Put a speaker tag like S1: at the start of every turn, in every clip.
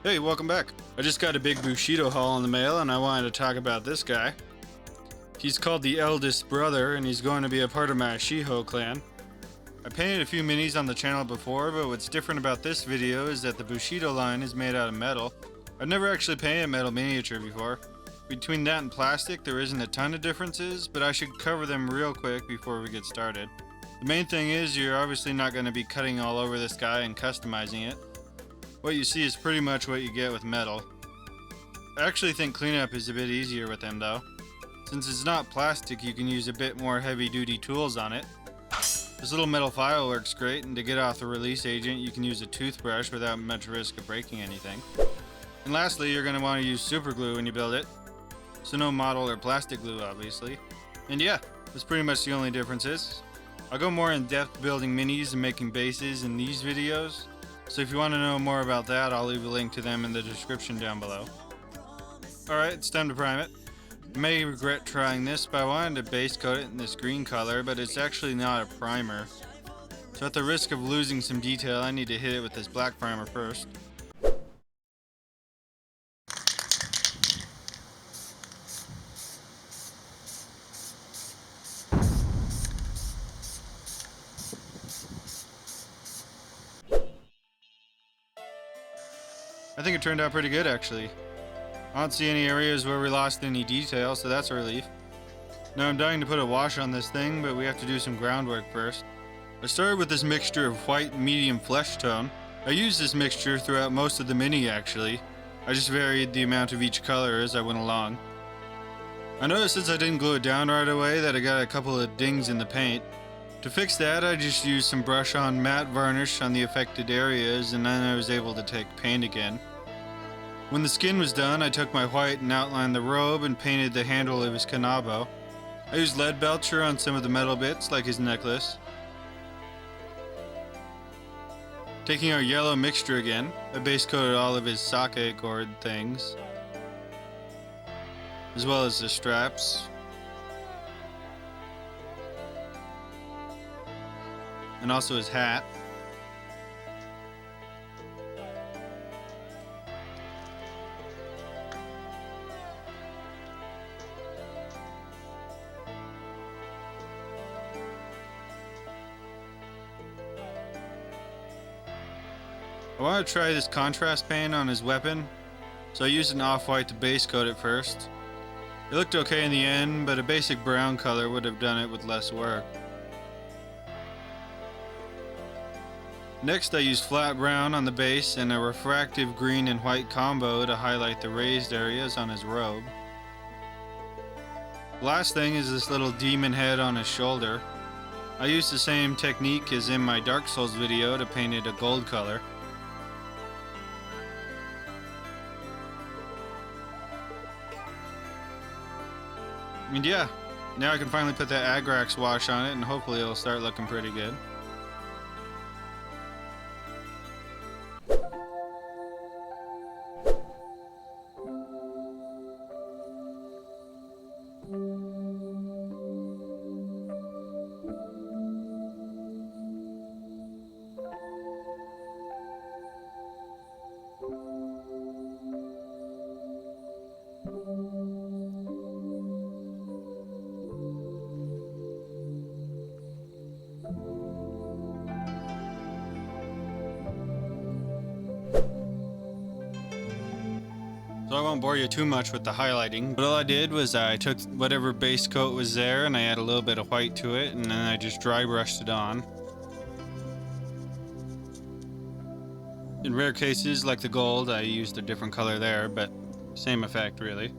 S1: Hey, welcome back. I just got a big Bushido haul in the mail and I wanted to talk about this guy. He's called the Eldest Brother and he's going to be a part of my Shiho clan. I painted a few minis on the channel before, but what's different about this video is that the Bushido line is made out of metal. I've never actually painted a metal miniature before. Between that and plastic, there isn't a ton of differences, but I should cover them real quick before we get started. The main thing is you're obviously not going to be cutting all over this guy and customizing it. What you see is pretty much what you get with metal. I actually think cleanup is a bit easier with them though. Since it's not plastic, you can use a bit more heavy-duty tools on it. This little metal file works great, and to get off the release agent you can use a toothbrush without much risk of breaking anything. And lastly, you're going to want to use super glue when you build it. So no model or plastic glue obviously. And yeah, that's pretty much the only differences. I'll go more in depth building minis and making bases in these videos. So if you want to know more about that, I'll leave a link to them in the description down below. Alright, it's time to prime it. You may regret trying this, but I wanted to base coat it in this green color, but it's actually not a primer. So at the risk of losing some detail, I need to hit it with this black primer first. I think it turned out pretty good actually. I don't see any areas where we lost any detail, so that's a relief. Now I'm dying to put a wash on this thing, but we have to do some groundwork first. I started with this mixture of white and medium flesh tone. I used this mixture throughout most of the mini actually. I just varied the amount of each color as I went along. I noticed since I didn't glue it down right away that I got a couple of dings in the paint. To fix that, I just used some brush on matte varnish on the affected areas, and then I was able to take paint again. When the skin was done, I took my white and outlined the robe and painted the handle of his kanabo. I used LEADBELCHER on some of the metal bits, like his necklace. Taking our yellow mixture again, I base coated all of his sake cord things, as well as the straps. And also his hat. I want to try this contrast paint on his weapon, so I used an off-white to base coat it first. It looked okay in the end, but a basic brown color would have done it with less work. Next I used flat brown on the base and a refractive green and white combo to highlight the raised areas on his robe. The last thing is this little demon head on his shoulder. I used the same technique as in my Dark Souls video to paint it a gold color. And yeah, now I can finally put that Agrax wash on it and hopefully it'll start looking pretty good. So I won't bore you too much with the highlighting, but all I did was I took whatever base coat was there and I added a little bit of white to it, and then I just dry brushed it on. In rare cases like the gold, I used a different color there, but same effect really.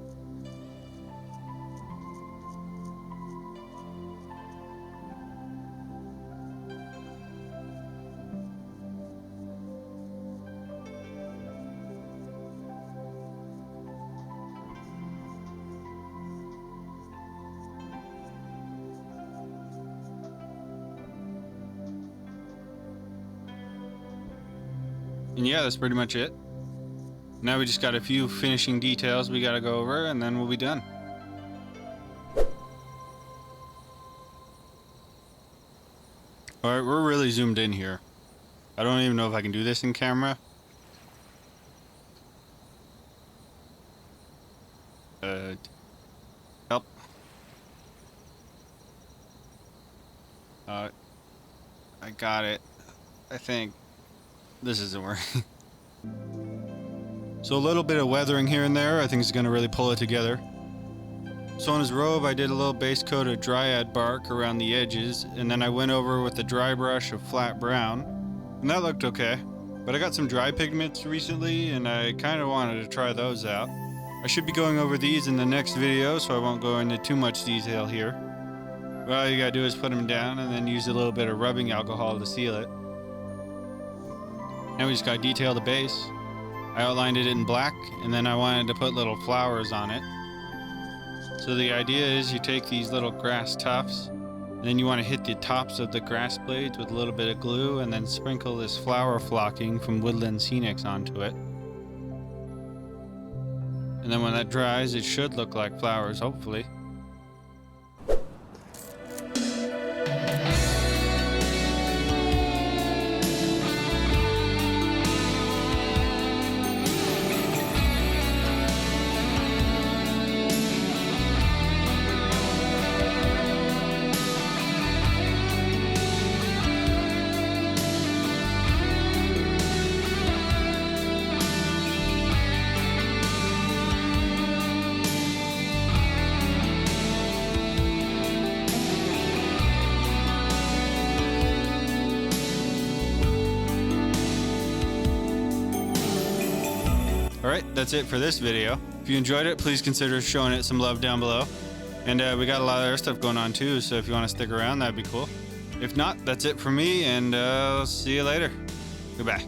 S1: And yeah, that's pretty much it. Now we just got a few finishing details we gotta go over and then we'll be done. Alright, we're really zoomed in here. I don't even know if I can do this in camera. Help. I got it. I think this isn't working. So a little bit of weathering here and there, I think is gonna really pull it together. So on his robe, I did a little base coat of DRYAD bark around the edges, and then I went over with the dry brush of flat brown, and that looked okay. But I got some dry pigments recently, and I kind of wanted to try those out. I should be going over these in the next video, so I won't go into too much detail here. But all you gotta do is put them down, and then use a little bit of rubbing alcohol to seal it. Now we just gotta detail the base. I outlined it in black, and then I wanted to put little flowers on it. So the idea is you take these little grass tufts, and then you want to hit the tops of the grass blades with a little bit of glue, and then sprinkle this flower flocking from Woodland Scenics onto it. And then when that dries, it should look like flowers, hopefully. Alright, that's it for this video. If you enjoyed it, please consider showing it some love down below. And we got a lot of other stuff going on too, so if you want to stick around, that'd be cool. If not, that's it for me, and I'll see you later. Goodbye.